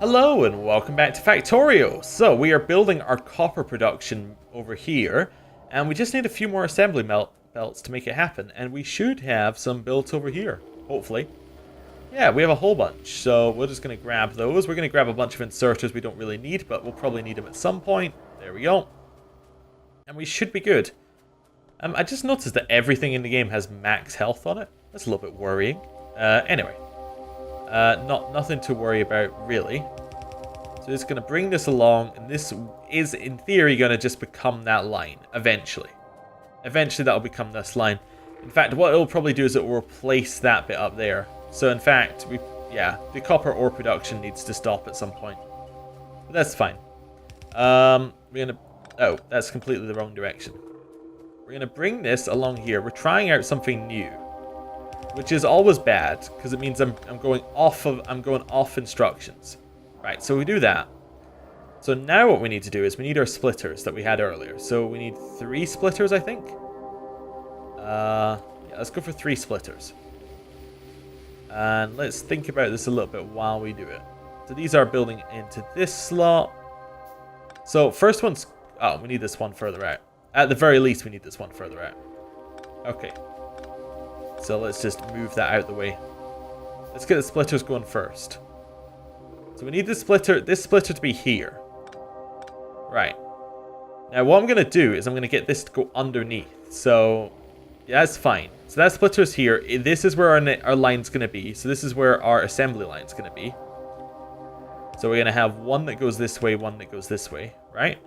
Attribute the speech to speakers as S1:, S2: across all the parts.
S1: Hello and welcome back to Factorio. So we are building our copper production over here, and we just need a few more assembly belts to make it happen, and we should have some built over here, hopefully. Yeah, we have a whole bunch, so we're just going to grab those. We're going to grab a bunch of inserters we don't really need, but we'll probably need them at some point. There we go. And we should be good. I just noticed that everything in the game has max health on it. That's a little bit worrying. Anyway. Nothing to worry about, really. So it's going to bring this along, and this is, in theory, going to just become that line, eventually. Eventually, that'll become this line. In fact, what it'll probably do is it will replace that bit up there. So, in fact, the copper ore production needs to stop at some point. But that's fine. We're going to... Oh, that's completely the wrong direction. We're going to bring this along here. We're trying out something new, which is always bad because it means I'm going off instructions. Right, so we do that. So now what we need to do is we need our splitters that we had earlier. So we need 3 splitters, I think. Yeah, let's go for 3 splitters. And let's think about this a little bit while we do it. So these are building into this slot. So first one's... Oh, we need this one further out. At the very least, we need this one further out. Okay. So let's just move that out the way. Let's get the splitters going first. So we need this splitter to be here. Right. Now what I'm going to do is I'm going to get this to go underneath. So yeah, that's fine. So that splitter's here. This is where our line's going to be. So this is where our assembly line's going to be. So we're going to have one that goes this way, one that goes this way, right?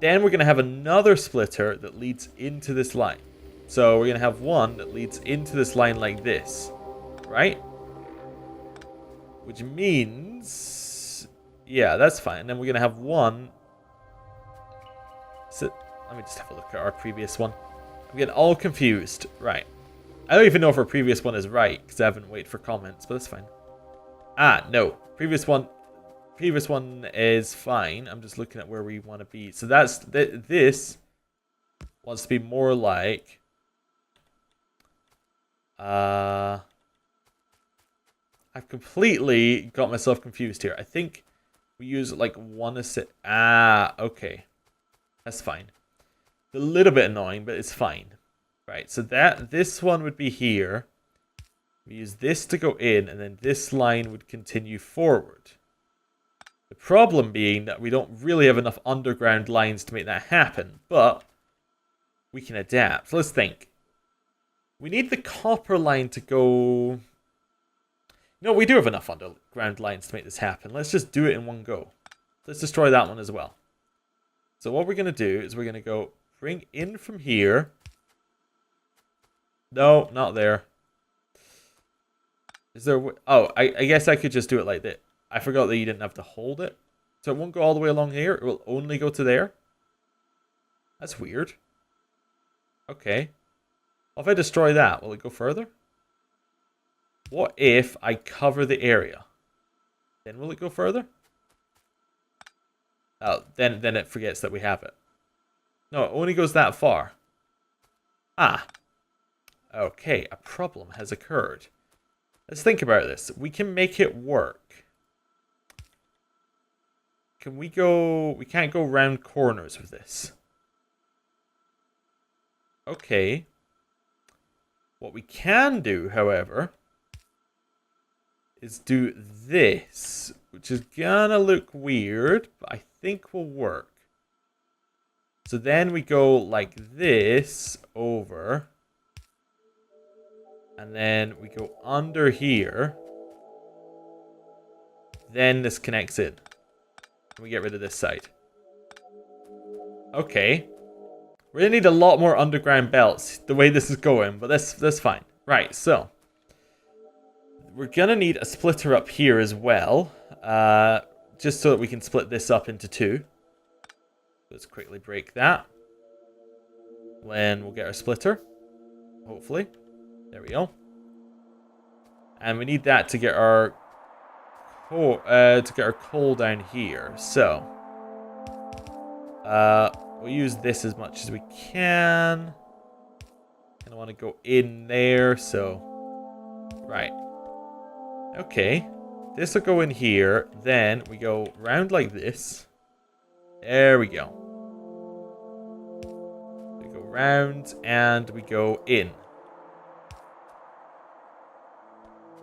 S1: Then we're going to have another splitter that leads into this line. So we're going to have one that leads into this line like this, right? Which means... Yeah, that's fine. And then we're going to have one... So, let me just have a look at our previous one. I'm getting all confused. Right. I don't even know if our previous one is right, because I haven't waited for comments, but that's fine. Ah, no. Previous one is fine. I'm just looking at where we want to be. So that's... This wants to be more like... I've completely got myself confused here. I think we use like one asset. Ah, okay. That's fine. A little bit annoying, but it's fine. Right, so this one would be here. We use this to go in, and then this line would continue forward. The problem being that we don't really have enough underground lines to make that happen, but we can adapt. So let's think. We need the copper line to go... No, we do have enough underground lines to make this happen. Let's just do it in one go. Let's destroy that one as well. So what we're going to do is we're going to go bring in from here. No, not there. Is there... Oh, I guess I could just do it like that. I forgot that you didn't have to hold it. So it won't go all the way along here. It will only go to there. That's weird. Okay. Well, if I destroy that, will it go further? What if I cover the area? Then will it go further? Oh, then it forgets that we have it. No, it only goes that far. Ah. Okay, a problem has occurred. Let's think about this. We can make it work. Can we go... We can't go round corners with this. Okay. What we can do, however, is do this, which is gonna look weird, but I think will work. So then we go like this over, and then we go under here. Then this connects in. And we get rid of this side. Okay. We're gonna need a lot more underground belts the way this is going, but that's fine. Right, so we're gonna need a splitter up here as well, just so that we can split this up into 2. Let's quickly break that. Then we'll get our splitter, hopefully. There we go. And we need that to get our coal down here. So we'll use this as much as we can. And I want to go in there, so right. Okay. this will go in here. Then we go round like this. There we go. We go round and we go in.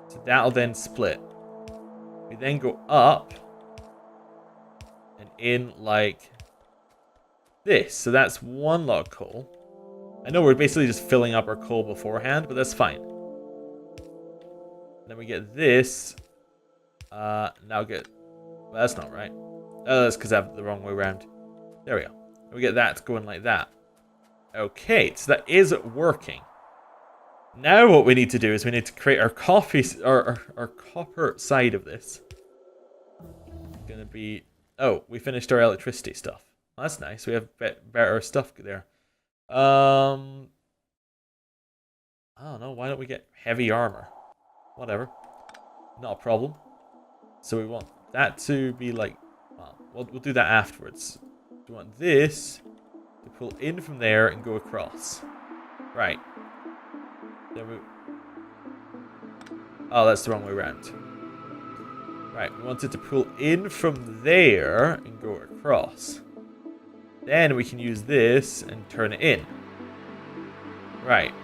S1: So that'll then split. We then go up and in like this. So that's one lot of coal. I know we're basically just filling up our coal beforehand, but that's fine. Then we get this. Now get... Well, that's not right. Oh, that's because I have it the wrong way around. There we go. We get that going like that. Okay, so that is working. Now what we need to do is we need to create our coffee, our copper side of this. It's gonna be... Oh, we finished our electricity stuff. Well, that's nice. We have better stuff there. I don't know. Why don't we get heavy armor? Whatever. Not a problem. So we want that to be like... Well, we'll do that afterwards. We want this to pull in from there and go across. Right. Then we... Oh, that's the wrong way around. Right, we want it to pull in from there and go across. Then we can use this and turn it in. Right.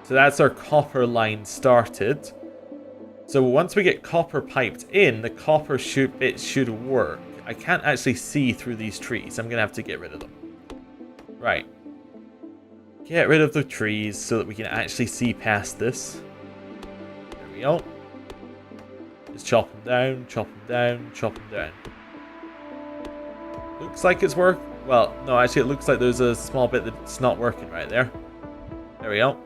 S1: So that's our copper line started. So once we get copper piped in, the copper bit should work. I can't actually see through these trees. I'm going to have to get rid of them. Right. Get rid of the trees so that we can actually see past this. There we go. Just chop them down, chop them down, chop them down. Looks like it's working. Well, no, actually it looks like there's a small bit that's not working right there. There we go.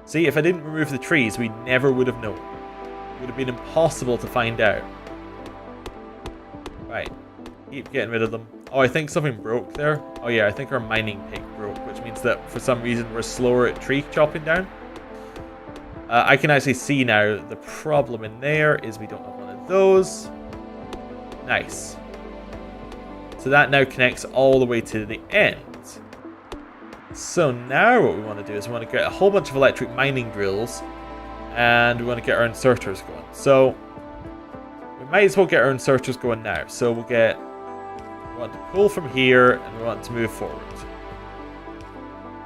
S1: See, if I didn't remove the trees, we never would have known. It would have been impossible to find out. Right. Keep getting rid of them. Oh, I think something broke there. Oh yeah, I think our mining pick broke, which means that for some reason we're slower at tree chopping down. I can actually see now the problem in there is we don't have one of those. Nice. So that now connects all the way to the end. So now what we want to do is we want to get a whole bunch of electric mining drills and we want to get our inserters going. So we might as well get our inserters going now. So we want to pull from here and we want to move forward.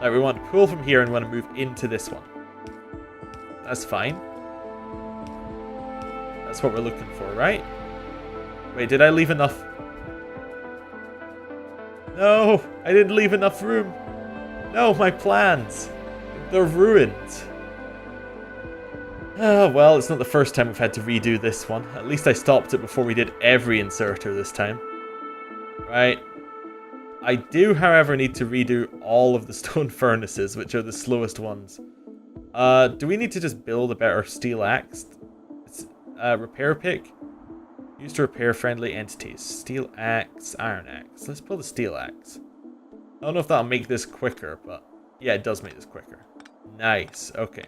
S1: Now we want to pull from here and we want to move into this one. That's fine. That's what we're looking for, right? Wait, did I leave enough? No, I didn't leave enough room. No, my plans. They're ruined. Oh, well, it's not the first time we've had to redo this one. At least I stopped it before we did every inserter this time. Right. I do, however, need to redo all of the stone furnaces, which are the slowest ones. Do we need to just build a better steel axe? It's repair pick. Used to repair friendly entities. Steel axe, iron axe. Let's build a steel axe. I don't know if that'll make this quicker, but yeah, it does make this quicker. Nice. Okay.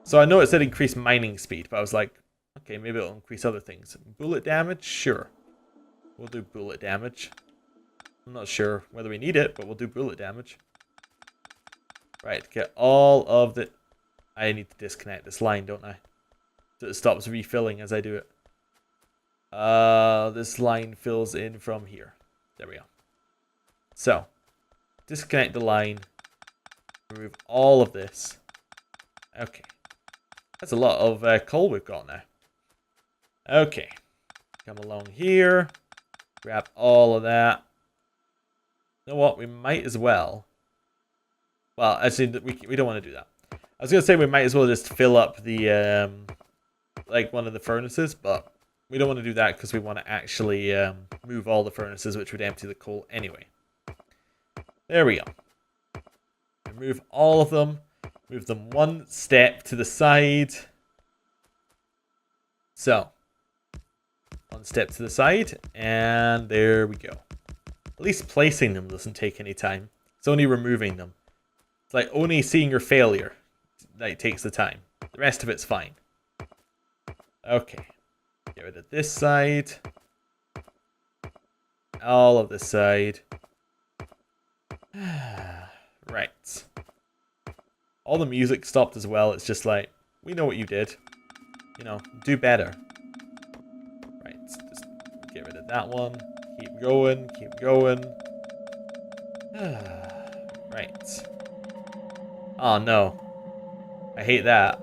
S1: So I know it said increase mining speed, but I was like, okay, maybe it'll increase other things. Bullet damage? Sure. We'll do bullet damage. I'm not sure whether we need it, but we'll do bullet damage. Right, get all of the... I need to disconnect this line, don't I? So it stops refilling as I do it. This line fills in from here. There we go. So, disconnect the line. Remove all of this. Okay. That's a lot of coal we've got now. Okay. Come along here. Grab all of that. You know what? We might as well. Well, actually, we don't want to do that. I was going to say we might as well just fill up the, like one of the furnaces, but we don't want to do that because we want to actually move all the furnaces, which would empty the coal anyway. There we go. Remove all of them. Move them one step to the side. So, one step to the side, and there we go. At least placing them doesn't take any time. It's only removing them. It's like only seeing your failure that takes the time. The rest of it's fine. Okay. Get rid of this side. All of this side. Right. All the music stopped as well. It's just like, we know what you did. you know, do better. Right, just get rid of that one. Keep going, keep going. Right. Oh no. I hate that.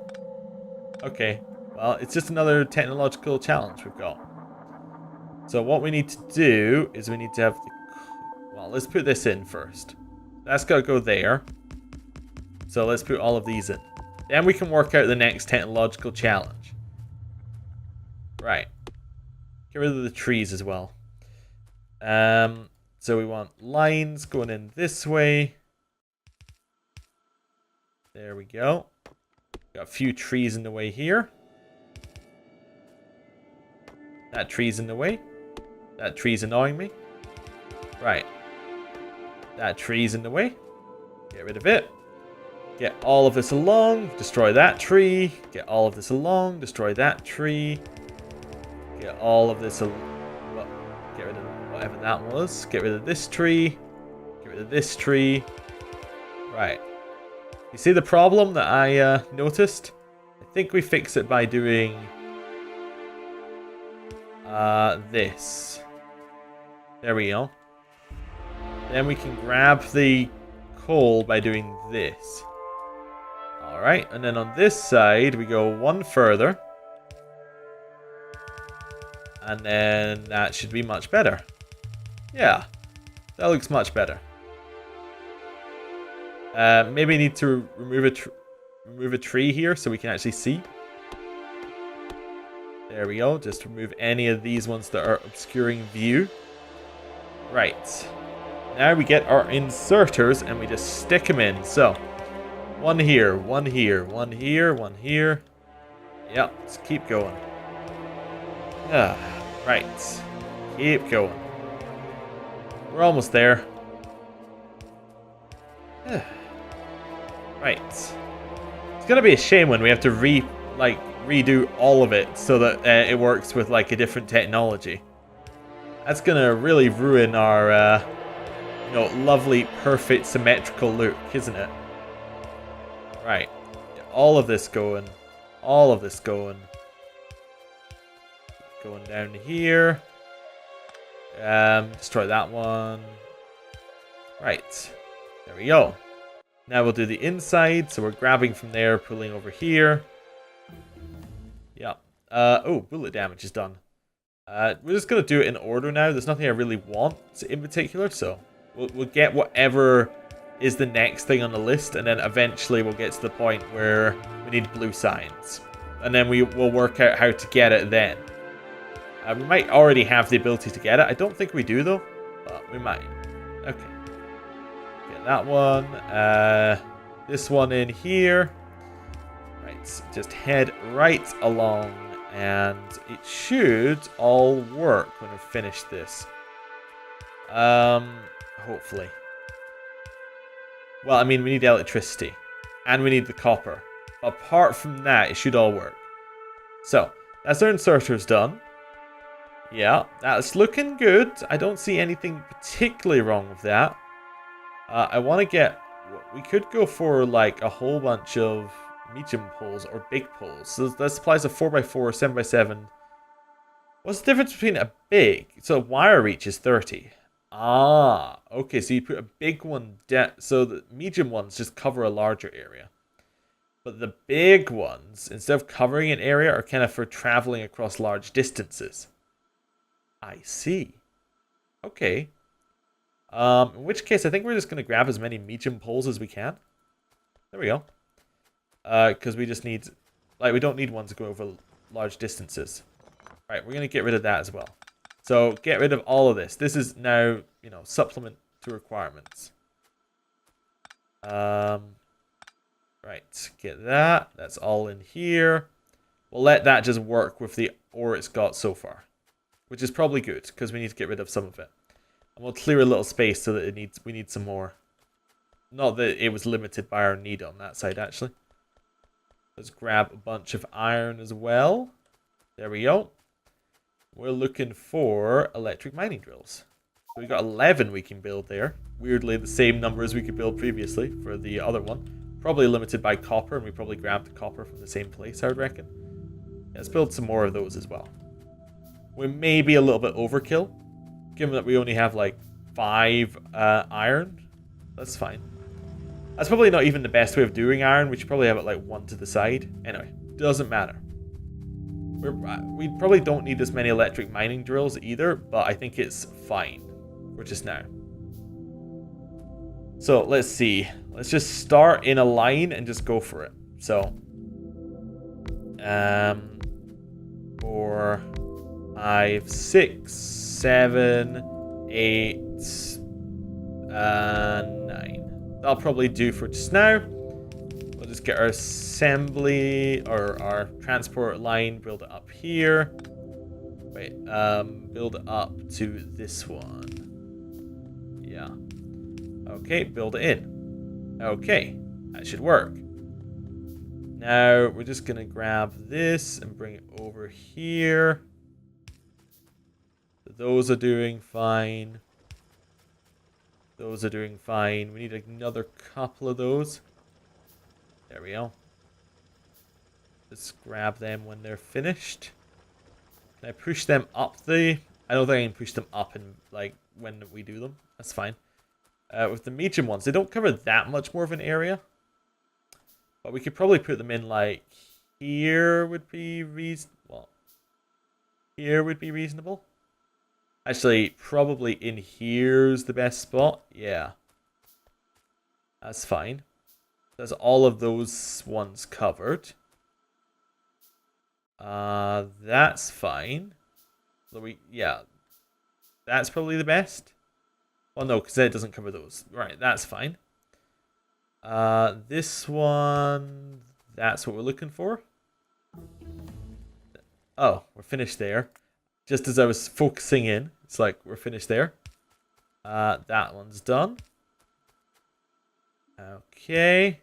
S1: Okay. Well, it's just another technological challenge we've got. So what we need to do is we need to have the... Well, let's put this in first. That's got to go there. So let's put all of these in. Then we can work out the next technological challenge. Right. Get rid of the trees as well. So we want lines going in this way. There we go. Got a few trees in the way here. That tree's in the way. That tree's annoying me. Right. That tree's in the way. Get rid of it. Get all of this along. Destroy that tree. Get all of this along. Destroy that tree. Get all of this along. Well, get rid of whatever that was. Get rid of this tree. Get rid of this tree. Right. You see the problem that I noticed? I think we fix it by doing this. There we go. Then we can grab the coal by doing this. Alright, and then on this side we go one further. And then that should be much better. Yeah, that looks much better. Maybe need to remove a tree here so we can actually see. There we go. Just remove any of these ones that are obscuring view. Right. Now we get our inserters and we just stick them in. So, one here, one here, one here, one here. Yep, let's keep going. Right. Keep going. We're almost there. Right. It's gonna be a shame when we have to redo all of it so that it works with like a different technology. That's gonna really ruin our lovely, perfect, symmetrical look, isn't it? Right. Get all of this going. All of this going. Going down here. Destroy that one. Right. There we go. Now we'll do the inside. So we're grabbing from there, pulling over here. Yeah. Oh, bullet damage is done. We're just going to do it in order now. There's nothing I really want in particular. So we'll get whatever is the next thing on the list. And then eventually we'll get to the point where we need blue signs. And then we'll work out how to get it then. We might already have the ability to get it. I don't think we do though. But we might. Okay. Get that one. This one in here. Right. Just head right along. And it should all work when we've finished this. Hopefully. Well, I mean, we need electricity. And we need the copper. Apart from that, it should all work. So, that's our inserters done. Yeah, that's looking good. I don't see anything particularly wrong with that. I want to get... We could go for, like, a whole bunch of medium poles or big poles. So that supplies a 4x4, 7x7. What's the difference between a big... So wire reach is 30. Ah, okay. So you put a big one down... So the medium ones just cover a larger area. But the big ones, instead of covering an area, are kind of for traveling across large distances. I see. Okay. In which case, I think we're just going to grab as many medium poles as we can. There we go. Because we just need... Like, we don't need ones to go over large distances. Right, we're going to get rid of that as well. So, get rid of all of this. This is now, supplement to requirements. Right, get that. That's all in here. We'll let that just work with the ore it's got so far. Which is probably good, because we need to get rid of some of it. And we'll clear a little space so that we need some more. Not that it was limited by our need on that side, actually. Let's grab a bunch of iron as well. There we go. We're looking for electric mining drills. So we got 11 we can build there. Weirdly, the same number as we could build previously for the other one. Probably limited by copper, and we probably grabbed the copper from the same place, I would reckon. Let's build some more of those as well. We may be a little bit overkill, given that we only have like 5 iron. That's fine. That's probably not even the best way of doing iron. We should probably have it like 1 to the side. Anyway, doesn't matter. We probably don't need as many electric mining drills either, but I think it's fine for just now. So let's see. Let's just start in a line and just go for it. So 4, 5, 6, 7, 8, 9. That'll probably do for just now. We'll just get our assembly or our transport line, build it up here. Wait, build it up to this one. Yeah. Okay, build it in. Okay, that should work. Now we're just gonna grab this and bring it over here. Those are doing fine. Those are doing fine. We need another couple of those. There we go. Just grab them when they're finished. Can I push them up the... I don't think I can push them up in, like, when we do them. That's fine. With the medium ones, they don't cover that much more of an area. But we could probably put them in, like, here would be reasonable. Well, here would be reasonable. Actually, probably in here's the best spot. Yeah. That's fine. That's all of those ones covered. That's fine. So yeah. That's probably the best. Well, no, because it doesn't cover those. Right, that's fine. This one, that's what we're looking for. Oh, we're finished there. Just as I was focusing in, it's like we're finished there. That one's done. Okay.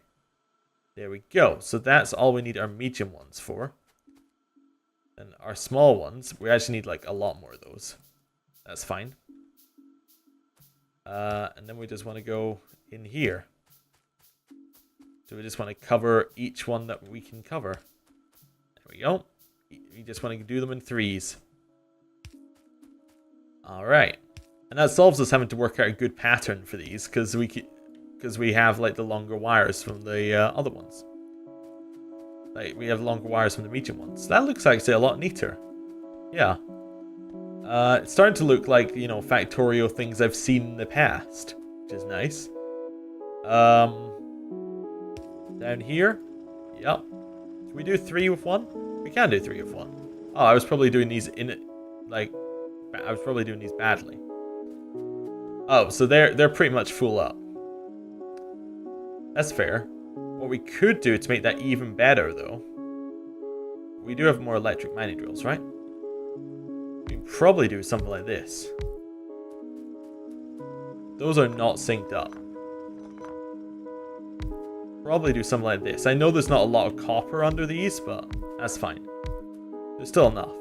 S1: There we go. So that's all we need our medium ones for. And our small ones, we actually need like a lot more of those. That's fine. And then we just want to go in here. So we just want to cover each one that we can cover. There we go. We just want to do them in 3s. Alright. And that solves us having to work out a good pattern for these, because we have like the longer wires from the other ones. Like we have longer wires from the medium ones. That looks actually a lot neater. Yeah. It's starting to look like, you know, Factorio things I've seen in the past, which is nice. Down here. Yep. Can we do 3 with 1? We can do 3 with 1. Oh, I was probably doing these I was probably doing these badly. Oh, so they're pretty much full up. That's fair. What we could do to make that even better, though, we do have more electric mining drills, right? We can probably do something like this. Those are not synced up. Probably do something like this. I know there's not a lot of copper under these, but that's fine. There's still enough.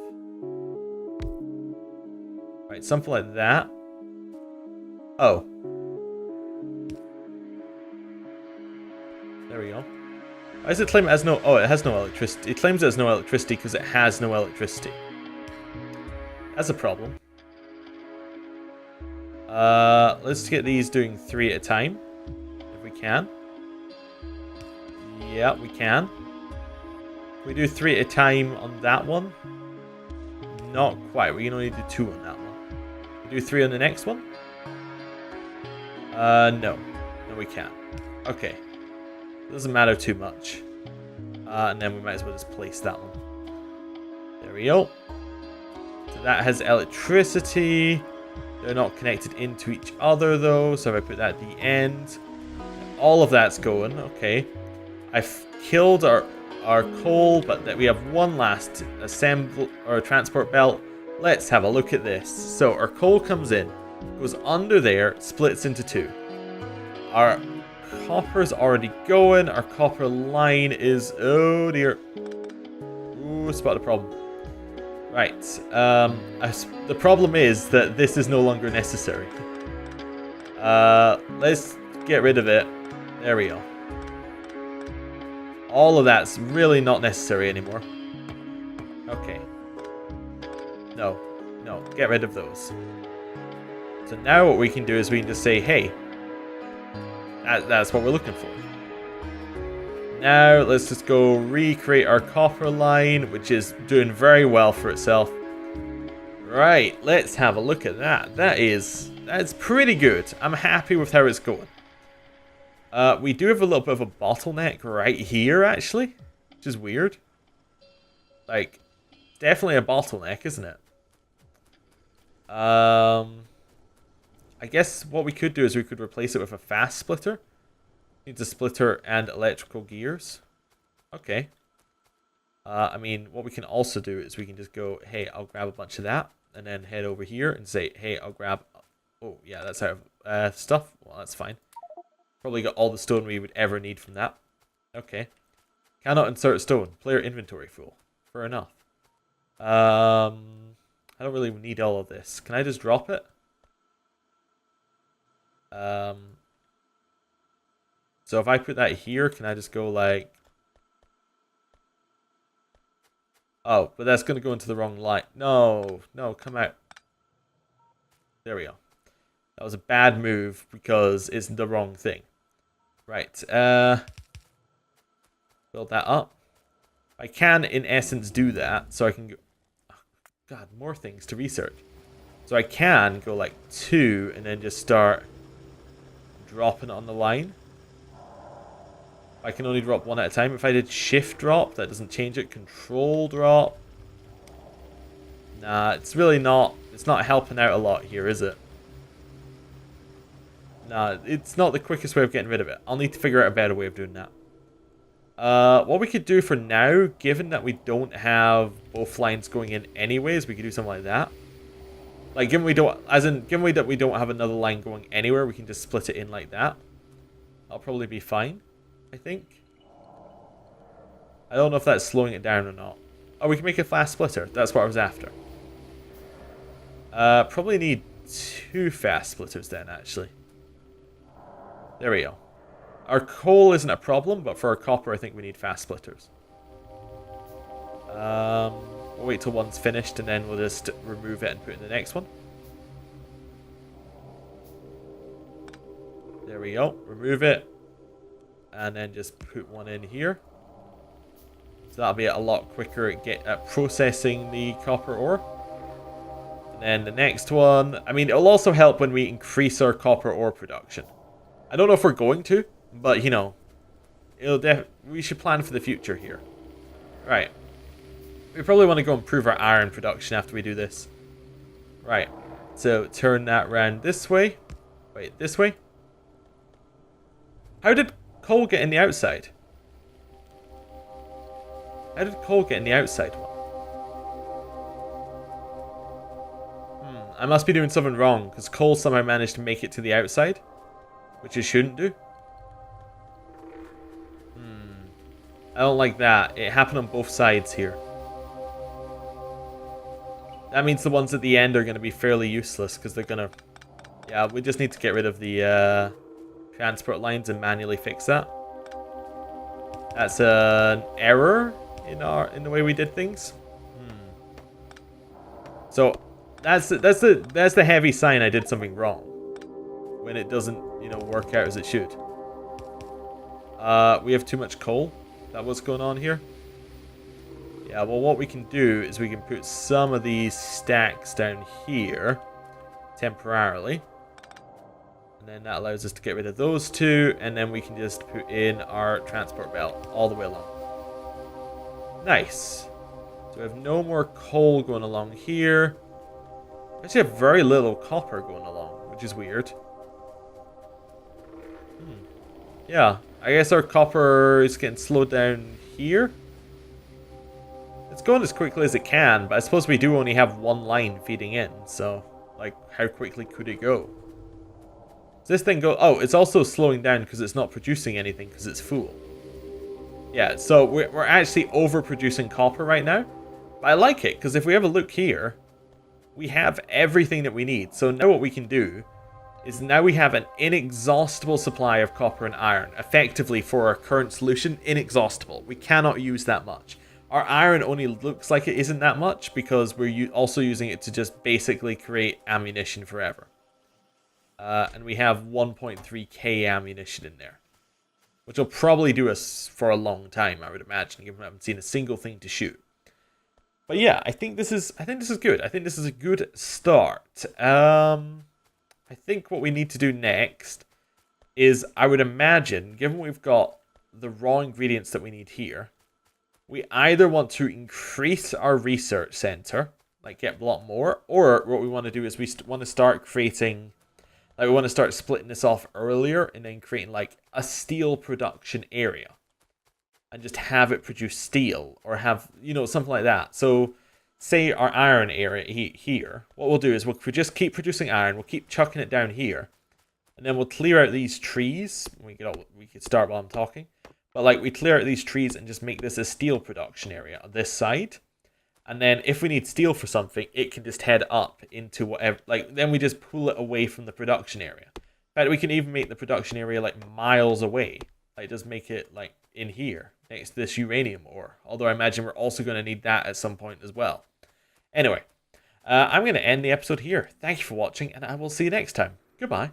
S1: Right, something like that. Oh. There we go. Why does it claim it has no... Oh, it has no electricity. It claims it has no electricity because it has no electricity. That's a problem. Let's get these doing 3 at a time. If we can. Yeah, we can. Can we do 3 at a time on that one? Not quite. We can only do 2 on that one. Can we do 3 on the next one? No. No, we can't. Okay. Doesn't matter too much. And then we might as well just place that one. There we go. So that has electricity. They're not connected into each other though. So if I put that at the end, all of that's going. Okay. I've killed our coal, but that we have one last assemble or transport belt. Let's have a look at this. So our coal comes in, goes under there, splits into 2. Our copper's already going. Our copper line is... Oh dear. Ooh, spot a problem. Right. The problem is that this is no longer necessary. Let's get rid of it. There we go. All of that's really not necessary anymore. Okay. No. No. Get rid of those. So now what we can do is we can just say, hey, that's what we're looking for. Now let's just go recreate our copper line, which is doing very well for itself. Right, let's have a look at that. That's pretty good. I'm happy with how it's going. We do have a little bit of a bottleneck right here, actually, which is weird. Like, definitely a bottleneck, isn't it? I guess what we could do is we could replace it with a fast splitter. Needs a splitter and electrical gears. Okay. I mean, what we can also do is we can just go, hey, I'll grab a bunch of that. And then head over here and say, hey, I'll grab... Oh, yeah, that's out of stuff. Well, that's fine. Probably got all the stone we would ever need from that. Okay. Cannot insert stone. Player inventory full. Fair enough. I don't really need all of this. Can I just drop it? So if I put that here, can I just go like... Oh, but that's going to go into the wrong light. No, no, come out. There we go. That was a bad move because it's the wrong thing. Right. Build that up. I can, in essence, do that. So I can go... Oh, God, more things to research. So I can go like 2 and then just start dropping it on the line. I can only drop 1 at a time. If I did shift drop, that doesn't change it. Control drop. Nah, it's really not... It's not helping out a lot here, is it? Nah, it's not the quickest way of getting rid of it. I'll need to figure out a better way of doing that. What we could do for now, given that we don't have both lines going in anyways, we could do something like that. Like, given that we don't have another line going anywhere, we can just split it in like that. That'll probably be fine, I think. I don't know if that's slowing it down or not. Oh, we can make a fast splitter. That's what I was after. Probably need 2 fast splitters then, actually. There we go. Our coal isn't a problem, but for our copper, I think we need fast splitters. We'll wait till one's finished, and then we'll just remove it and put in the next one. There we go. Remove it. And then just put one in here. So that'll be a lot quicker at processing the copper ore. And then the next one... I mean, it'll also help when we increase our copper ore production. I don't know if we're going to, but, you know, we should plan for the future here. Right. We probably want to go improve our iron production after we do this. Right. So, turn that around this way. Wait, this way? How did coal get in the outside? How did coal get in the outside one? I must be doing something wrong, because coal somehow managed to make it to the outside. Which it shouldn't do. I don't like that. It happened on both sides here. That means the ones at the end are going to be fairly useless, because they're going to... Yeah, we just need to get rid of the transport lines and manually fix that. That's an error in the way we did things. So that's the heavy sign I did something wrong. When it doesn't, you know, work out as it should. We have too much coal. Is that what's going on here? Yeah, well, what we can do is we can put some of these stacks down here temporarily. And then that allows us to get rid of those 2. And then we can just put in our transport belt all the way along. Nice. So we have no more coal going along here. We actually have very little copper going along, which is weird. Yeah, I guess our copper is getting slowed down here. It's going as quickly as it can, but I suppose we do only have 1 line feeding in, so, like, how quickly could it go? Does this thing go... Oh, it's also slowing down because it's not producing anything because it's full. Yeah, so we're actually overproducing copper right now. But I like it, because if we have a look here, we have everything that we need. So now what we can do is now we have an inexhaustible supply of copper and iron. Effectively, for our current solution, inexhaustible. We cannot use that much. Our iron only looks like it isn't that much because we're also using it to just basically create ammunition forever. And we have 1.3k ammunition in there, which will probably do us for a long time, I would imagine, given we haven't seen a single thing to shoot. But yeah, I think this is good. I think this is a good start. I think what we need to do next is, I would imagine, given we've got the raw ingredients that we need here, we either want to increase our research center, like get a lot more, or what we want to do is we want to start creating, like we want to start splitting this off earlier and then creating like a steel production area. And just have it produce steel, or have, you know, something like that. So, say our iron area here, what we'll do is we'll just keep producing iron, we'll keep chucking it down here, and then we'll clear out these trees. We could start while I'm talking. But like, we clear out these trees and just make this a steel production area on this side. And then if we need steel for something, it can just head up into whatever, like, then we just pull it away from the production area. In fact, we can even make the production area like miles away. Like, just make it like in here, next to this uranium ore. Although I imagine we're also going to need that at some point as well. Anyway, I'm going to end the episode here. Thank you for watching, and I will see you next time. Goodbye.